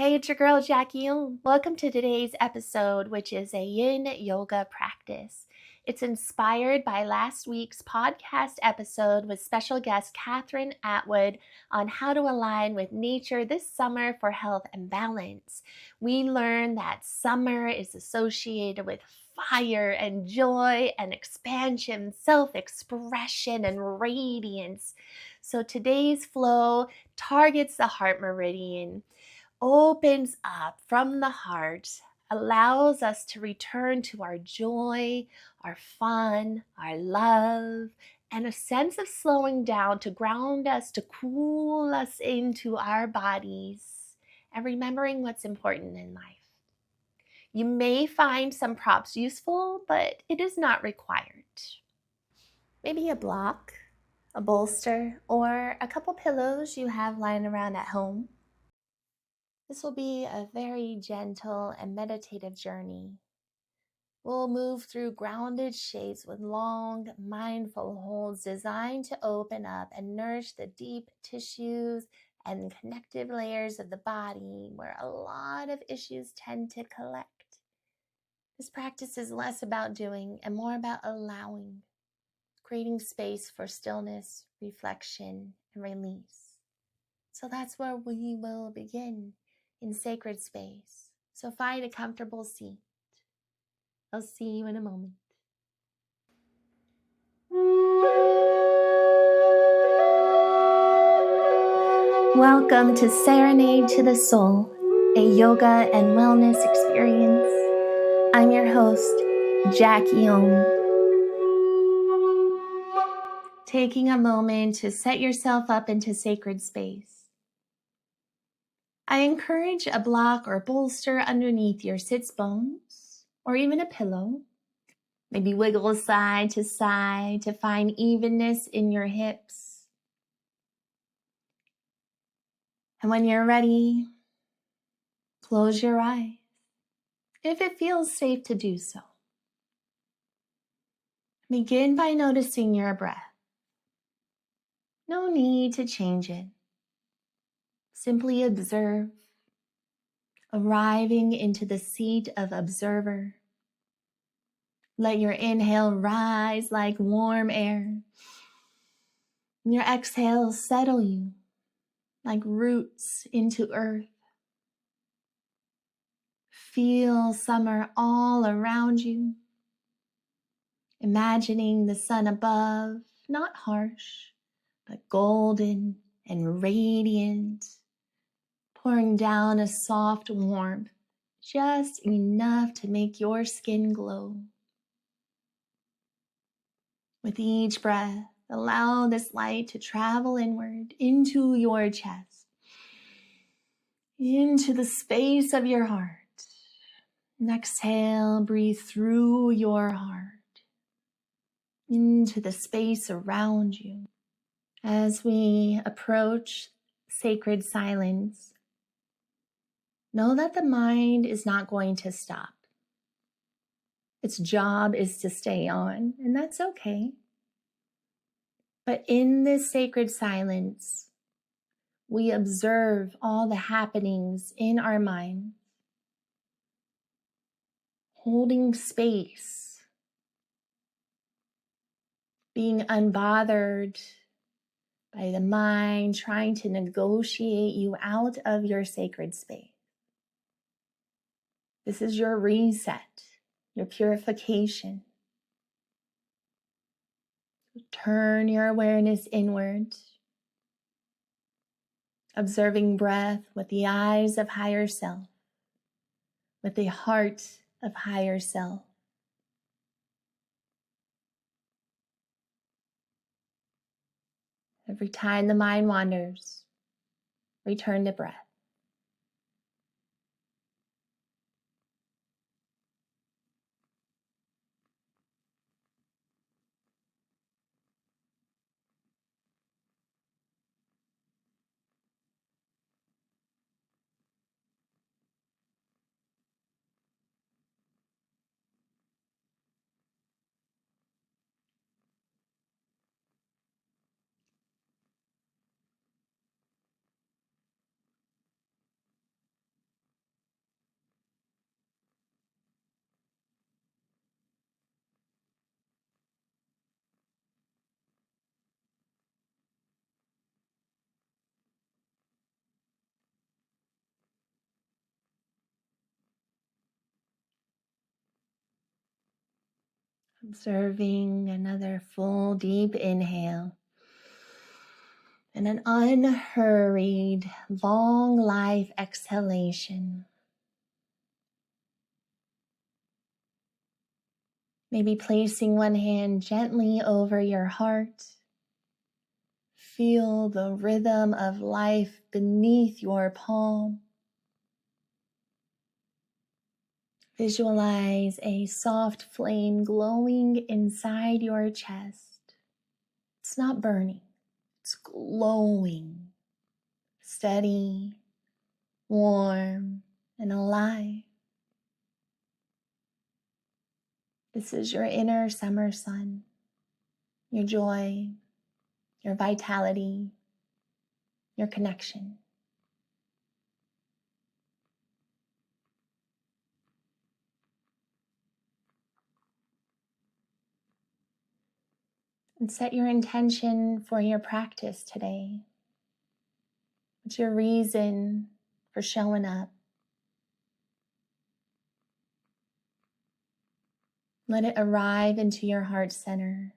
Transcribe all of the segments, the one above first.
Hey, it's your girl Jackie. Welcome to today's episode, which is a Yin Yoga practice. It's inspired by last week's podcast episode with special guest Catherine Atwood on how to align with nature this summer for health and balance. We learned that summer is associated with fire and joy and expansion, self-expression and radiance. So today's flow targets the heart meridian, opens up from the heart, allows us to return to our joy, our fun, our love, and a sense of slowing down to ground us, to cool us into our bodies, and remembering what's important in life. You may find some props useful, but it is not required. Maybe a block, a bolster, or a couple pillows you have lying around at home. This will be a very gentle and meditative journey. We'll move through grounded shapes with long, mindful holds designed to open up and nourish the deep tissues and connective layers of the body where a lot of issues tend to collect. This practice is less about doing and more about allowing, creating space for stillness, reflection, and release. So that's where we will begin, in sacred space. So find a comfortable seat. I'll see you in a moment. Welcome to Serenade to the Soul, a yoga and wellness experience. I'm your host, Jackie Ohm. Taking a moment to set yourself up into sacred space. I encourage a block or bolster underneath your sits bones, or even a pillow. Maybe wiggle side to find evenness in your hips. And when you're ready, close your eyes, if it feels safe to do so. Begin by noticing your breath. No need to change it. Simply observe, arriving into the seat of observer. Let your inhale rise like warm air. And your exhale settle you like roots into earth. Feel summer all around you. Imagining the sun above, not harsh, but golden and radiant, pouring down a soft warmth, just enough to make your skin glow. With each breath, allow this light to travel inward into your chest, into the space of your heart. And exhale, breathe through your heart, into the space around you. As we approach sacred silence, know that the mind is not going to stop. Its job is to stay on, and that's okay. But in this sacred silence, we observe all the happenings in our mind, holding space, being unbothered by the mind trying to negotiate you out of your sacred space. This is your reset, your purification. Turn your awareness inward, observing breath with the eyes of higher self, with the heart of higher self. Every time the mind wanders, return to breath. Observing another full deep inhale and an unhurried long life exhalation. Maybe placing one hand gently over your heart. Feel the rhythm of life beneath your palm. Visualize a soft flame glowing inside your chest. It's not burning, it's glowing, steady, warm, and alive. This is your inner summer sun, your joy, your vitality, your connection. And set your intention for your practice today. What's your reason for showing up? Let it arrive into your heart center.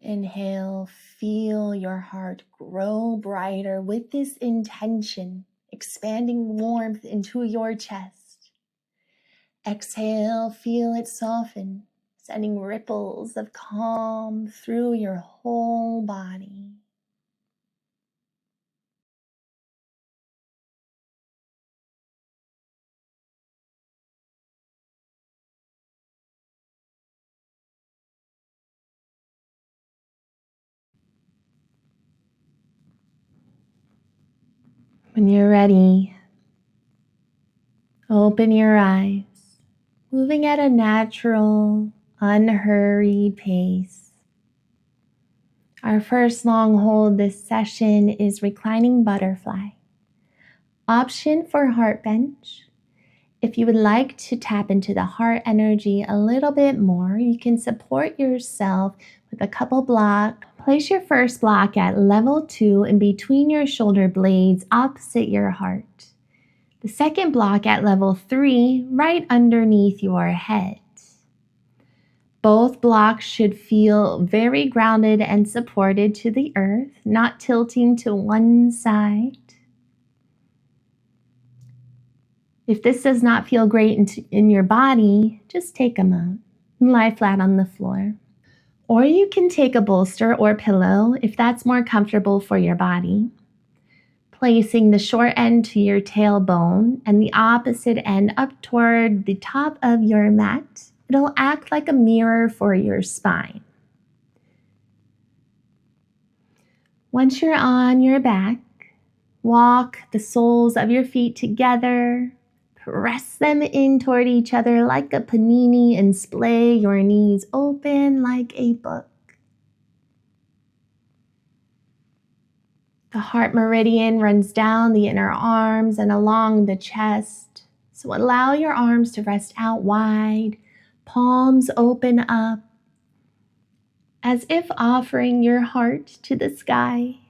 Inhale, feel your heart grow brighter with this intention, expanding warmth into your chest. Exhale, feel it soften, sending ripples of calm through your whole body. When you're ready, open your eyes, moving at a natural, unhurried pace. Our first long hold this session is reclining butterfly. Option for heart bench. If you would like to tap into the heart energy a little bit more, you can support yourself with a couple blocks. Place your first block at level 2 in between your shoulder blades opposite your heart. The second block at level 3 right underneath your head. Both blocks should feel very grounded and supported to the earth, not tilting to one side. If this does not feel great in your body, just take a moment and lie flat on the floor. Or you can take a bolster or pillow if that's more comfortable for your body. Placing the short end to your tailbone and the opposite end up toward the top of your mat. It'll act like a mirror for your spine. Once you're on your back, walk the soles of your feet together. Press them in toward each other like a panini and splay your knees open like a book. The heart meridian runs down the inner arms and along the chest. So allow your arms to rest out wide, palms open up, as if offering your heart to the sky.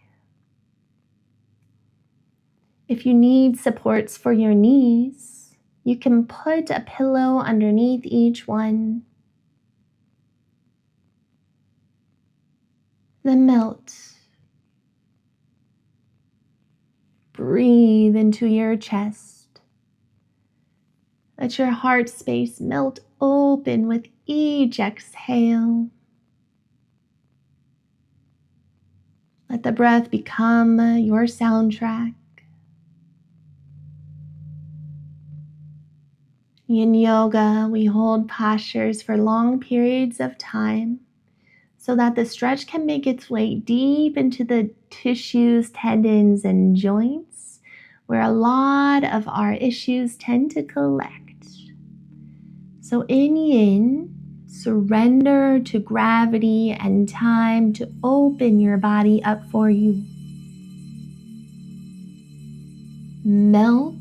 If you need supports for your knees, you can put a pillow underneath each one. Then melt. Breathe into your chest. Let your heart space melt open with each exhale. Let the breath become your soundtrack. In yoga, we hold postures for long periods of time so that the stretch can make its way deep into the tissues, tendons, and joints, where a lot of our issues tend to collect. So in Yin, surrender to gravity and time to open your body up for you. Melt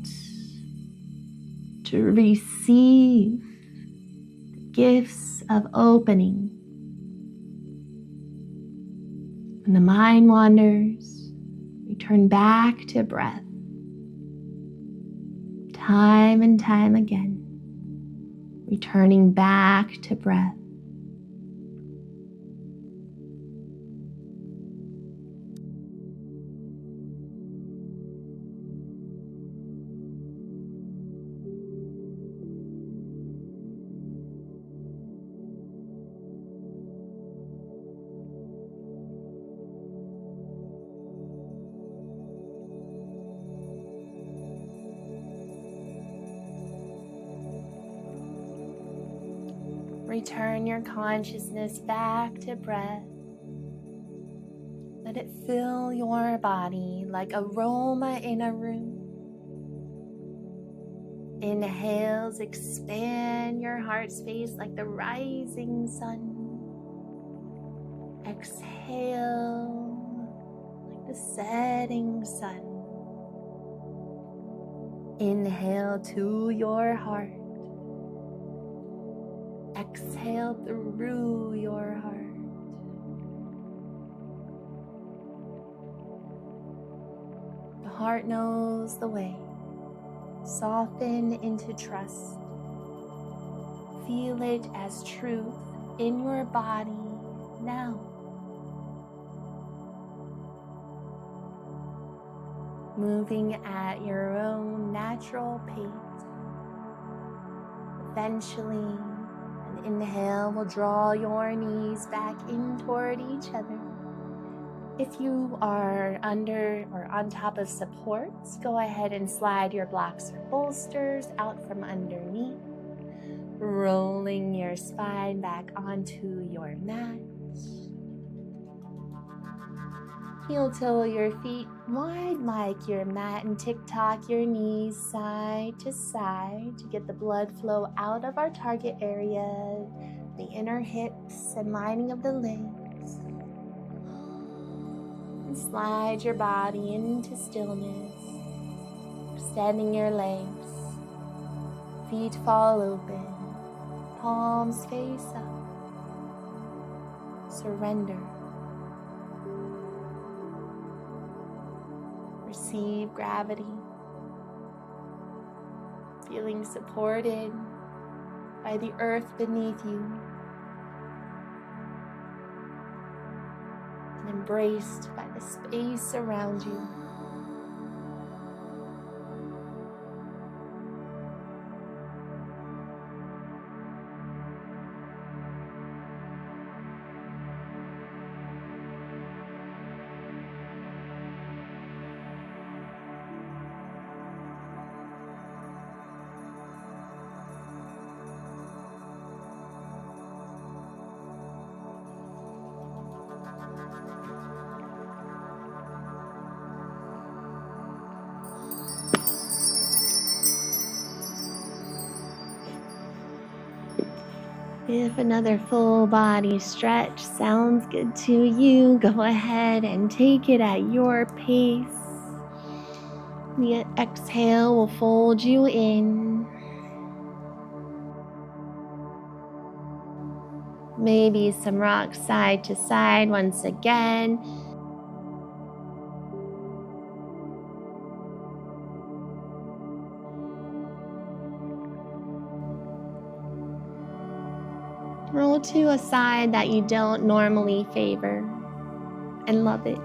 to receive the gifts of opening. When the mind wanders, return back to breath. Time and time again. returning back to breath. Return your consciousness back to breath. Let it fill your body like aroma in a room. Inhales expand your heart space like the rising sun. Exhale like the setting sun. Inhale to your heart. Exhale through your heart. The heart knows the way. Soften into trust. Feel it as truth in your body now. Moving at your own natural pace. Eventually, an inhale will draw your knees back in toward each other. If you are under or on top of supports, go ahead and slide your blocks or bolsters out from underneath, rolling your spine back onto your mat. Heel toe your feet wide like your mat and tick-tock your knees side to side to get the blood flow out of our target area, the inner hips and lining of the legs. And slide your body into stillness, extending your legs. Feet fall open, palms face up. Surrender. Receive gravity, feeling supported by the earth beneath you and embraced by the space around you. If another full body stretch sounds good to you, go ahead and take it at your pace. The exhale will fold you in. Maybe some rocks side to side once again. Roll to a side that you don't normally favor and love it.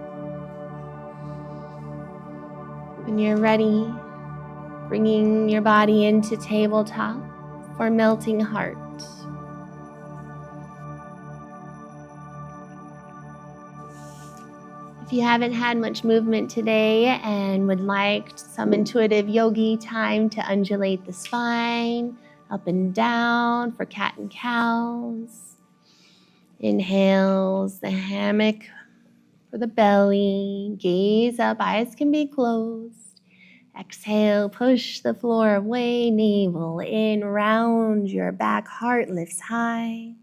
When you're ready, bringing your body into tabletop for melting heart. If you haven't had much movement today and would like some intuitive yogi time to undulate the spine, up and down for cat and cows. Inhales, the hammock for the belly. Gaze up, eyes can be closed. Exhale, push the floor away, navel in, round your back, heart lifts high.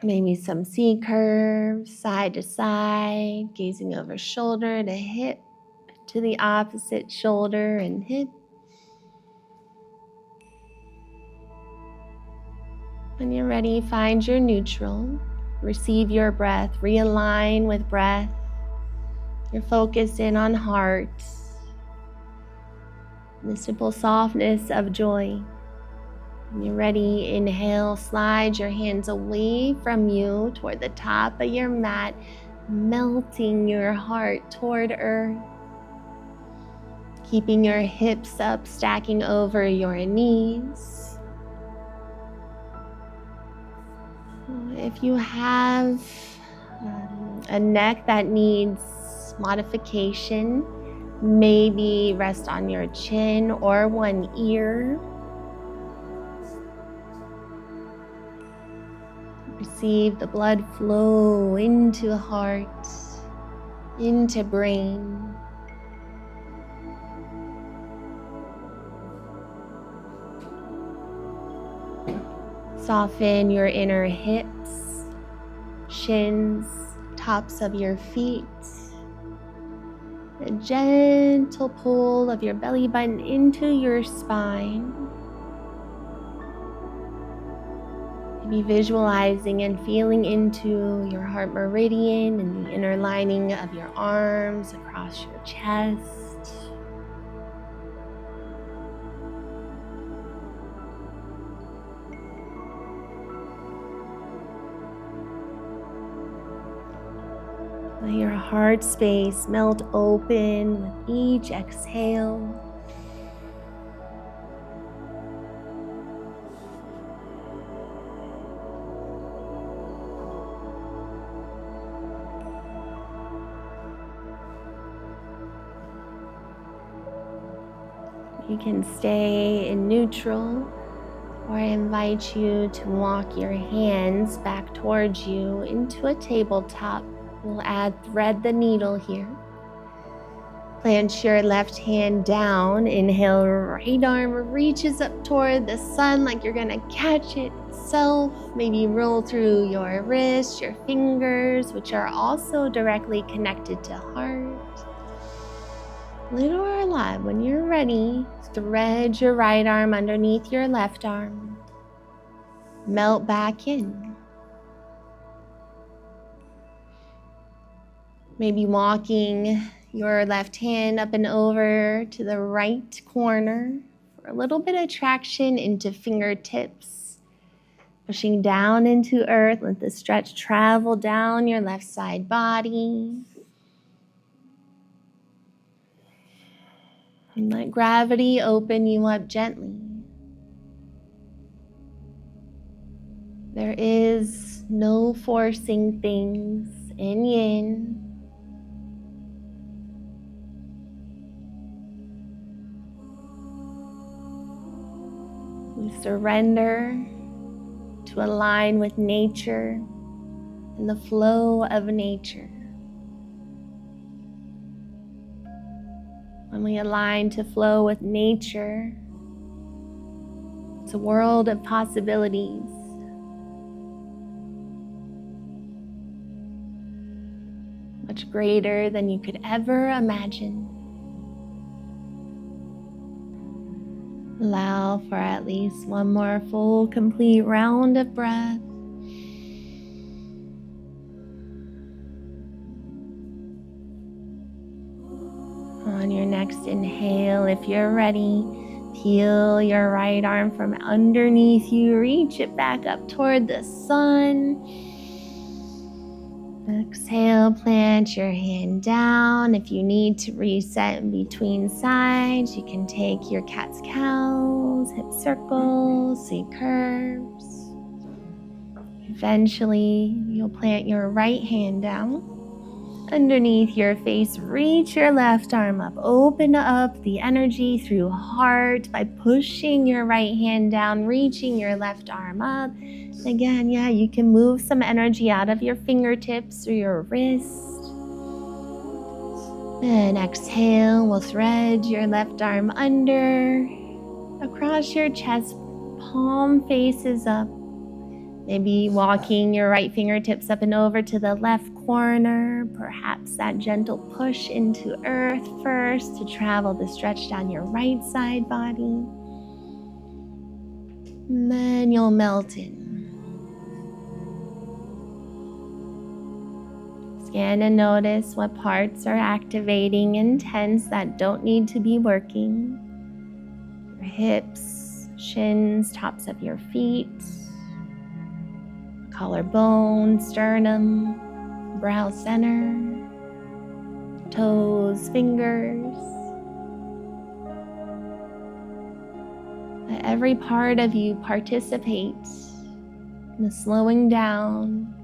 Maybe some C curves, side to side, gazing over shoulder to hip, to the opposite shoulder and hip. When you're ready, find your neutral. Receive your breath, realign with breath. Your focus in on heart. the simple softness of joy. When you're ready, inhale, slide your hands away from you toward the top of your mat, melting your heart toward earth. Keeping your hips up, stacking over your knees. If you have a neck that needs modification, maybe rest on your chin or one ear. Receive the blood flow into heart, into brain. Soften your inner hips, shins, tops of your feet. A gentle pull of your belly button into your spine. Maybe visualizing and feeling into your heart meridian and the inner lining of your arms across your chest. Let your heart space melt open with each exhale. You can stay in neutral, or I invite you to walk your hands back towards you into a tabletop. We'll thread the needle here. Plant your left hand down. Inhale, right arm reaches up toward the sun like you're gonna catch it itself. Maybe roll through your wrists, your fingers, which are also directly connected to heart. Little or alive, when you're ready, thread your right arm underneath your left arm. Melt back in. Maybe walking your left hand up and over to the right corner for a little bit of traction into fingertips. Pushing down into earth, let the stretch travel down your left side body. And let gravity open you up gently. There is no forcing things in Yin. We surrender to align with nature and the flow of nature. When we align to flow with nature, it's a world of possibilities. Much greater than you could ever imagine. Allow for at least one more full, complete round of breath. On your next inhale, if you're ready, peel your right arm from underneath you, reach it back up toward the sun. Exhale, plant your hand down. If you need to reset in between sides, you can take your cat's cows, hip circles, C curves. Eventually, you'll plant your right hand down. Underneath your face, reach your left arm up. Open up the energy through heart by pushing your right hand down, reaching your left arm up. Again, you can move some energy out of your fingertips or your wrist. And exhale, we'll thread your left arm under, across your chest, palm faces up. Maybe walking your right fingertips up and over to the left corner. Perhaps that gentle push into earth first to travel the stretch down your right side body. And then you'll melt in. Scan and notice what parts are activating and tense that don't need to be working. your hips, shins, tops of your feet, collarbone, sternum, brow center, toes, fingers. Let every part of you participate in the slowing down,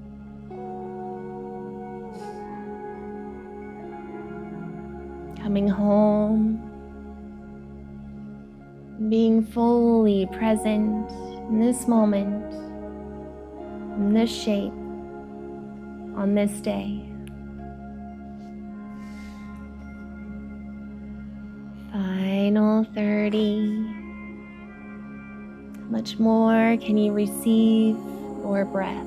coming home, being fully present in this moment, in this shape, on this day. Final 30. How much more can you receive your breath?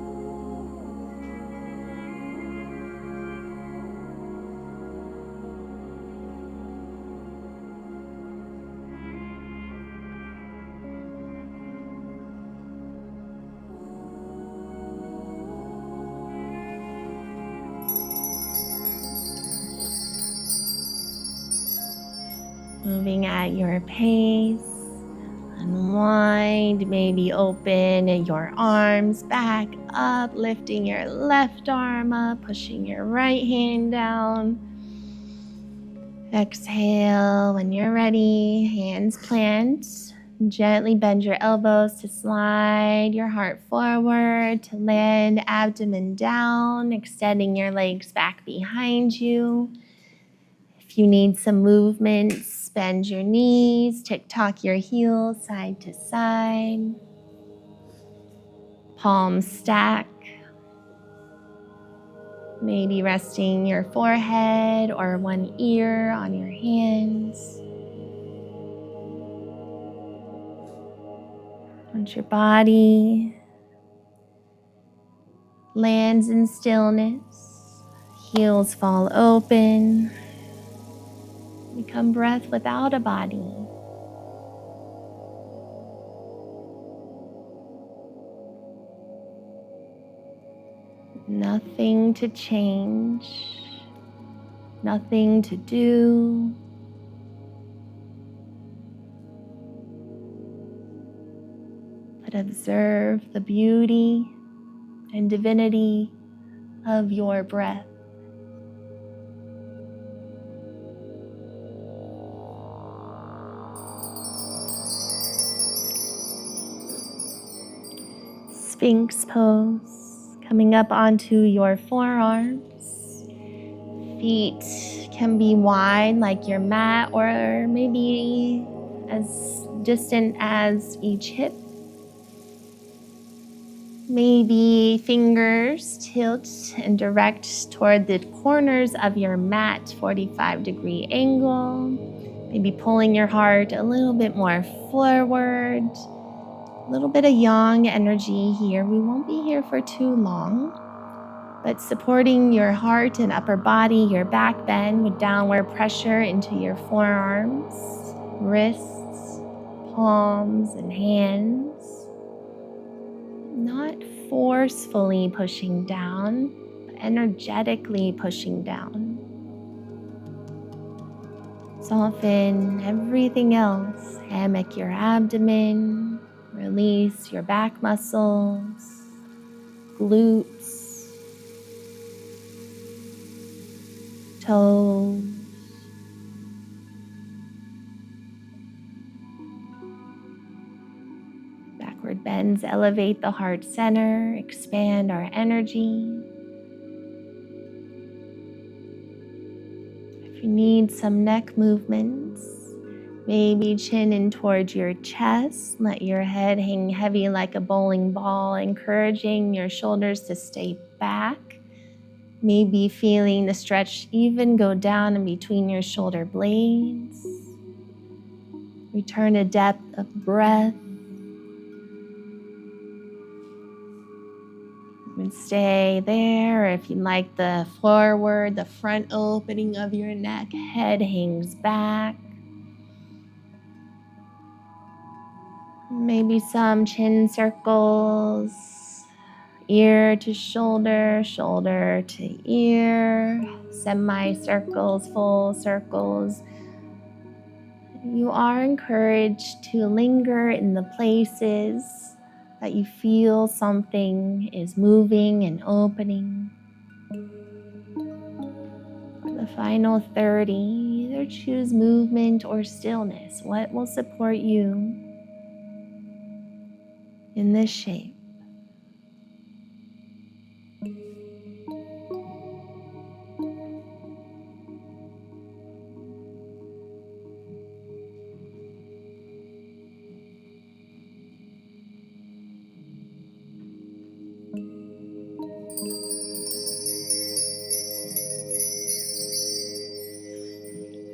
Moving at your pace. Unwind, maybe open your arms back up, lifting your left arm up, pushing your right hand down. Exhale when you're ready, hands plant. Gently bend your elbows to slide your heart forward, to land abdomen down, extending your legs back behind you. If you need some movement, bend your knees, tick-tock your heels side to side. Palms stack. Maybe resting your forehead or one ear on your hands. Once your body lands in stillness, heels fall open, become breath without a body. Nothing to change, nothing to do. But observe the beauty and divinity of your breath. Sphinx pose, coming up onto your forearms. Feet can be wide like your mat, or maybe as distant as each hip. Maybe fingers tilt and direct toward the corners of your mat, 45-degree angle. Maybe pulling your heart a little bit more forward. A little bit of yang energy here. We won't be here for too long, but supporting your heart and upper body, your back bend with downward pressure into your forearms, wrists, palms, and hands. Not forcefully pushing down, but energetically pushing down. Soften everything else. Hammock your abdomen. Release your back muscles, glutes, toes. Backward bends elevate the heart center, expand our energy. If you need some neck movements, maybe chin in towards your chest. Let your head hang heavy like a bowling ball, encouraging your shoulders to stay back. Maybe feeling the stretch even go down in between your shoulder blades. Return a depth of breath. And stay there. If you like the forward, the front opening of your neck, head hangs back. Maybe some chin circles, ear to shoulder, shoulder to ear, semicircles, full circles. You are encouraged to linger in the places that you feel something is moving and opening. For the final 30, either choose movement or stillness. What will support you in this shape?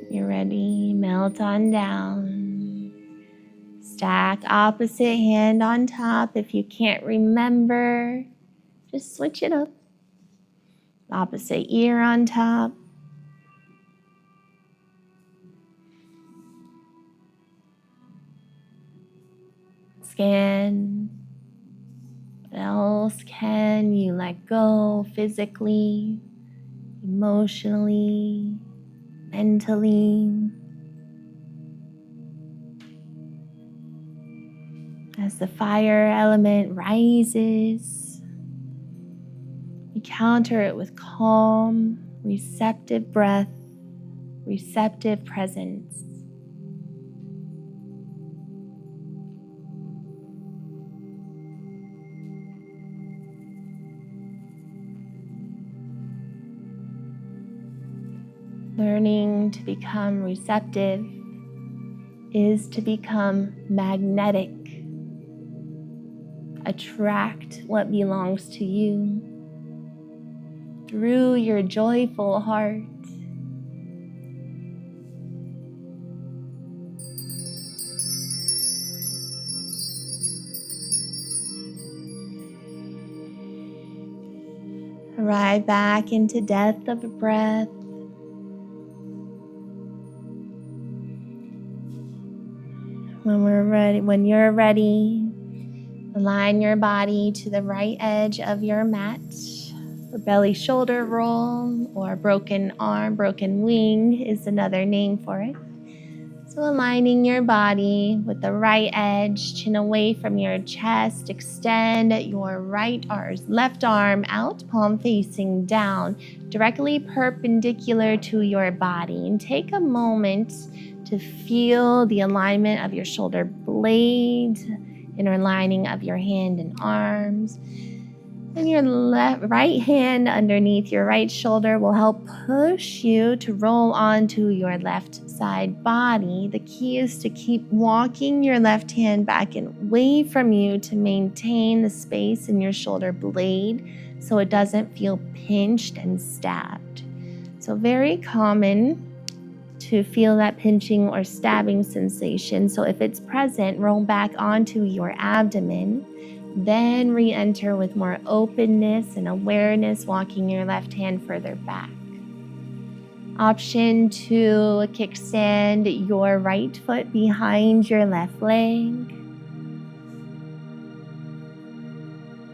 You're ready, melt on down. Stack opposite hand on top. If you can't remember, just switch it up. Opposite ear on top. Scan. What else can you let go physically, emotionally, mentally? As the fire element rises, you counter it with calm, receptive breath, receptive presence. Learning to become receptive is to become magnetic. Attract what belongs to you through your joyful heart. Arrive back into depth of breath. When you're ready, align your body to the right edge of your mat. A belly shoulder roll or broken arm, broken wing is another name for it. So aligning your body with the right edge, chin away from your chest, extend your left arm out, palm facing down, directly perpendicular to your body. And take a moment to feel the alignment of your shoulder blades, inner lining of your hand and arms. And your right hand underneath your right shoulder will help push you to roll onto your left side body. The key is to keep walking your left hand back and away from you to maintain the space in your shoulder blade so it doesn't feel pinched and stabbed. So very common to feel that pinching or stabbing sensation. So if it's present, roll back onto your abdomen. Then re-enter with more openness and awareness, walking your left hand further back. Option 2, kickstand your right foot behind your left leg.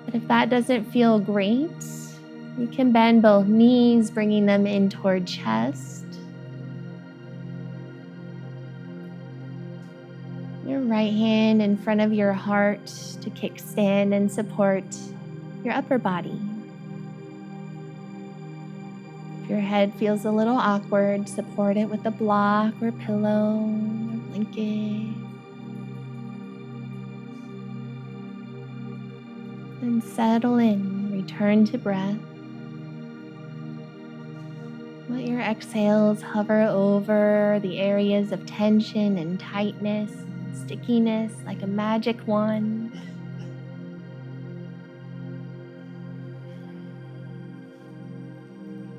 But if that doesn't feel great, you can bend both knees, bringing them in toward chest. Your right hand in front of your heart to kickstand and support your upper body. If your head feels a little awkward, support it with a block or pillow or blanket. Then settle in, return to breath. Let your exhales hover over the areas of tension and tightness, stickiness like a magic wand.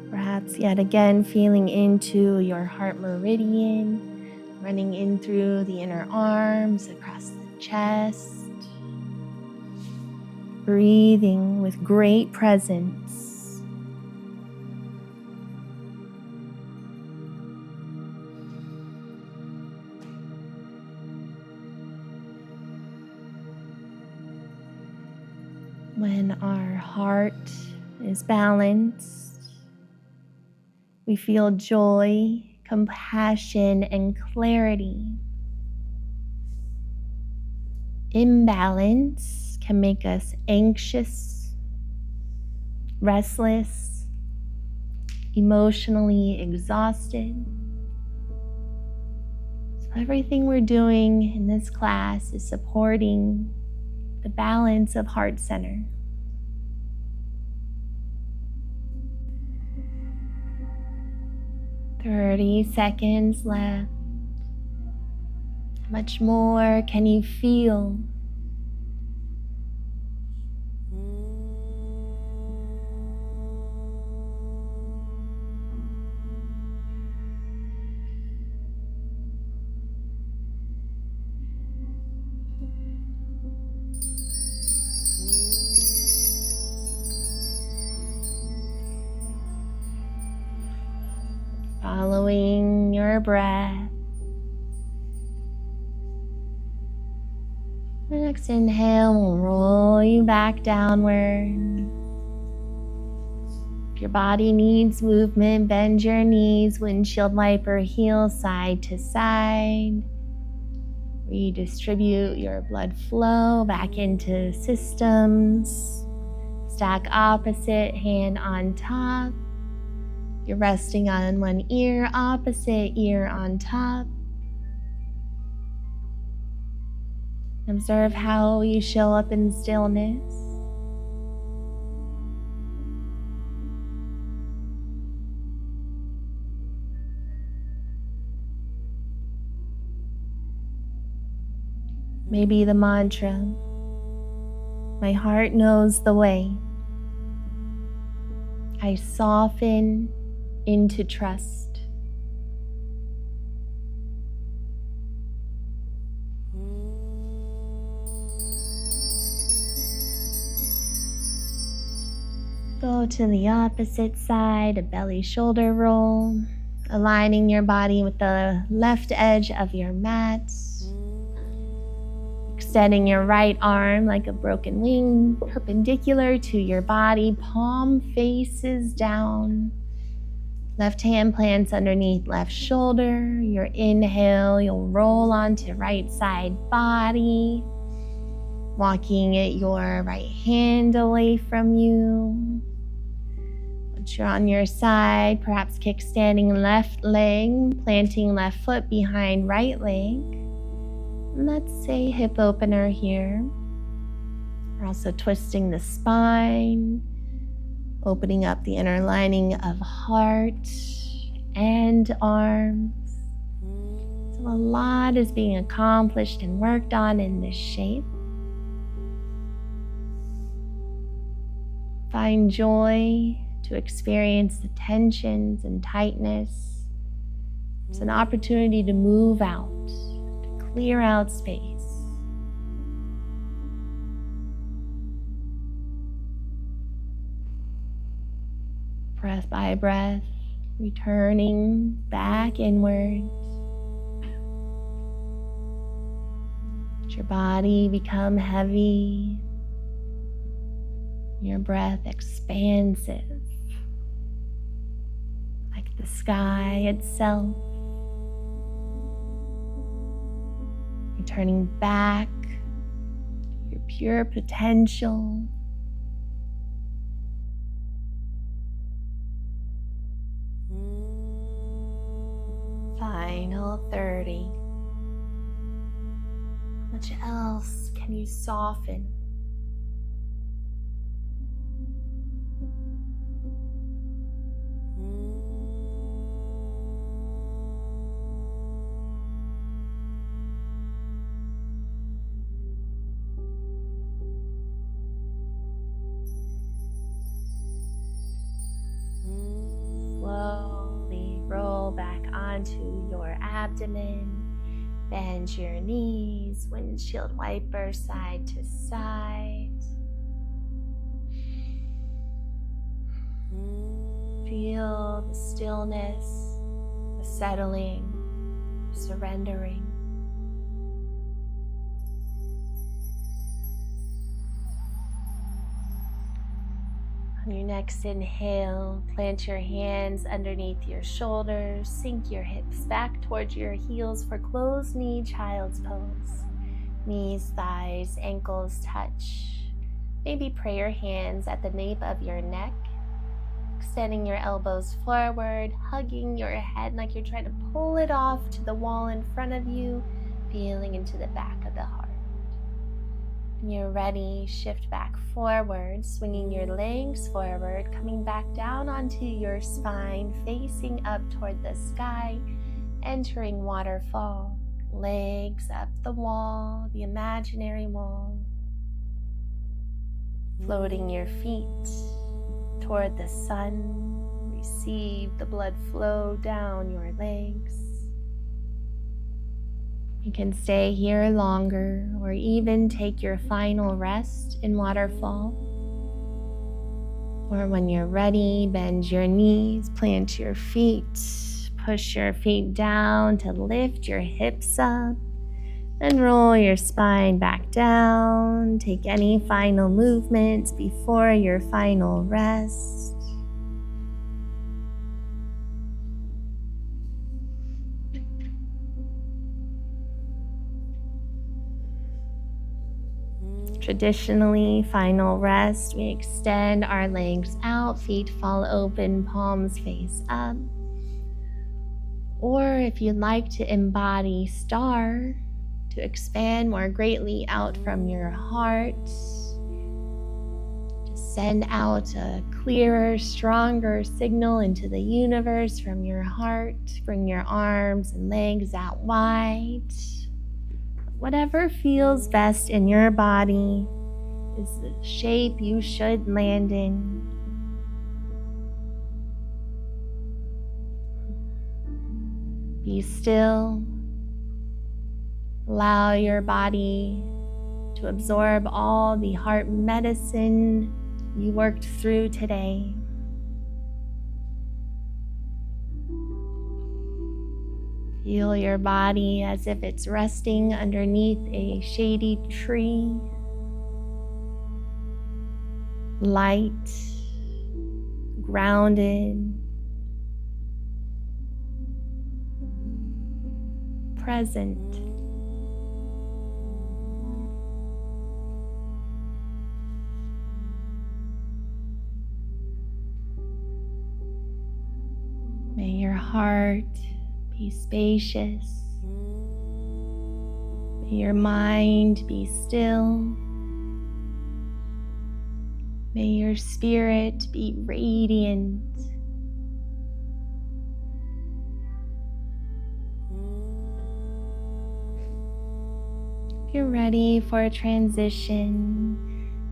Perhaps yet again feeling into your heart meridian, running in through the inner arms, across the chest. Breathing with great presence. When our heart is balanced, we feel joy compassion, and clarity. Imbalance can make us anxious, restless, emotionally exhausted. So everything we're doing in this class is supporting the balance of heart center. "30 seconds left. How much more can you feel? Following your breath. The next inhale will roll you back downward. If your body needs movement, bend your knees, windshield wiper, heel side to side. Redistribute your blood flow back into systems. Stack opposite hand on top. You're resting on one ear, opposite ear on top. Observe how you show up in stillness. Maybe the mantra, "My heart knows the way." I soften into trust. Go to the opposite side, a belly shoulder roll, aligning your body with the left edge of your mat. Extending your right arm like a broken wing, perpendicular to your body, palm faces down. Left hand plants underneath left shoulder. Your inhale, you'll roll onto right side body, walking your right hand away from you. Once you're on your side, perhaps kickstanding left leg, planting left foot behind right leg. And let's say hip opener here. We're also twisting the spine, opening up the inner lining of heart and arms. So a lot is being accomplished and worked on in this shape. Find joy to experience the tensions and tightness. It's an opportunity to move out, to clear out space. Breath by breath, returning back inwards. Let your body become heavy, your breath expansive, like the sky itself. Returning back to your pure potential. Final 30. How much else can you soften? Slowly roll back onto your abdomen. Bend your knees, windshield wiper side to side. Feel the stillness, the settling, surrendering. On your next inhale, plant your hands underneath your shoulders, sink your hips back towards your heels for closed knee child's pose. Knees, thighs, ankles touch. Maybe pray your hands at the nape of your neck, extending your elbows forward, hugging your head like you're trying to pull it off to the wall in front of you, feeling into the back of the heart. When you're ready, shift back forward, swinging your legs forward, coming back down onto your spine, facing up toward the sky, entering waterfall. Legs up the wall, the imaginary wall. Floating your feet toward the sun. Receive the blood flow down your legs. You can stay here longer or even take your final rest in waterfall. Or when you're ready, bend your knees, plant your feet, push your feet down to lift your hips up, and roll your spine back down. Take any final movements before your final rest. Traditionally, final rest, we extend our legs out, feet fall open, palms face up. Or if you'd like to embody star, to expand more greatly out from your heart, to send out a clearer, stronger signal into the universe from your heart, bring your arms and legs out wide. Whatever feels best in your body is the shape you should land in. Be still. Allow your body to absorb all the heart medicine you worked through today. Feel your body as if it's resting underneath a shady tree. Light, grounded, present. May your heart be spacious. May your mind be still. May your spirit be radiant. If you're ready for a transition,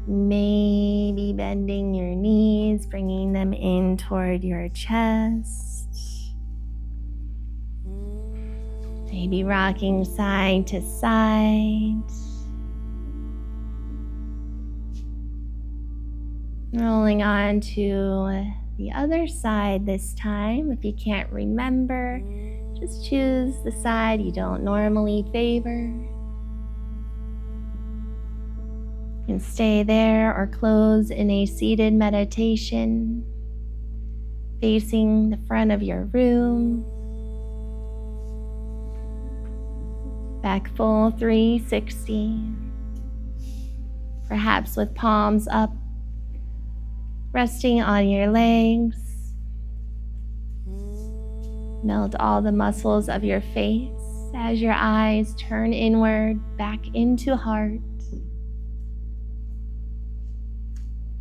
maybe bending your knees, bringing them in toward your chest. Maybe rocking side to side. Rolling on to the other side this time. If you can't remember, just choose the side you don't normally favor. You can stay there or close in a seated meditation, facing the front of your room. Back full 360. Perhaps with palms up, resting on your legs. Melt all the muscles of your face as your eyes turn inward, back into heart.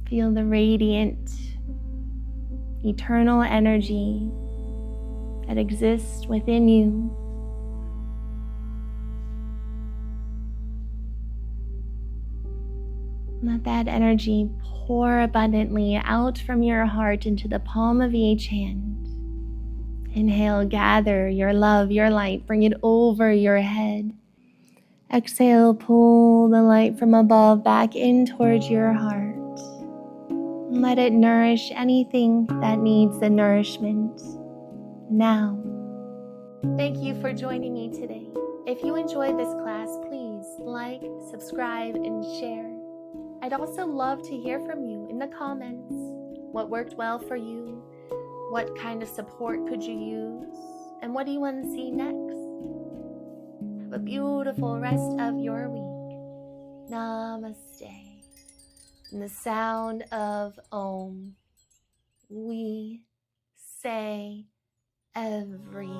Feel the radiant, eternal energy that exists within you. Let that energy pour abundantly out from your heart into the palm of each hand. Inhale, gather your love, your light, bring it over your head. Exhale, pull the light from above back in towards your heart. Let it nourish anything that needs the nourishment now. Thank you for joining me today. If you enjoyed this class, please like, subscribe, and share. I'd also love to hear from you in the comments. What worked well for you? What kind of support could you use? And what do you want to see next? Have a beautiful rest of your week. Namaste. In the sound of Om, we say everything.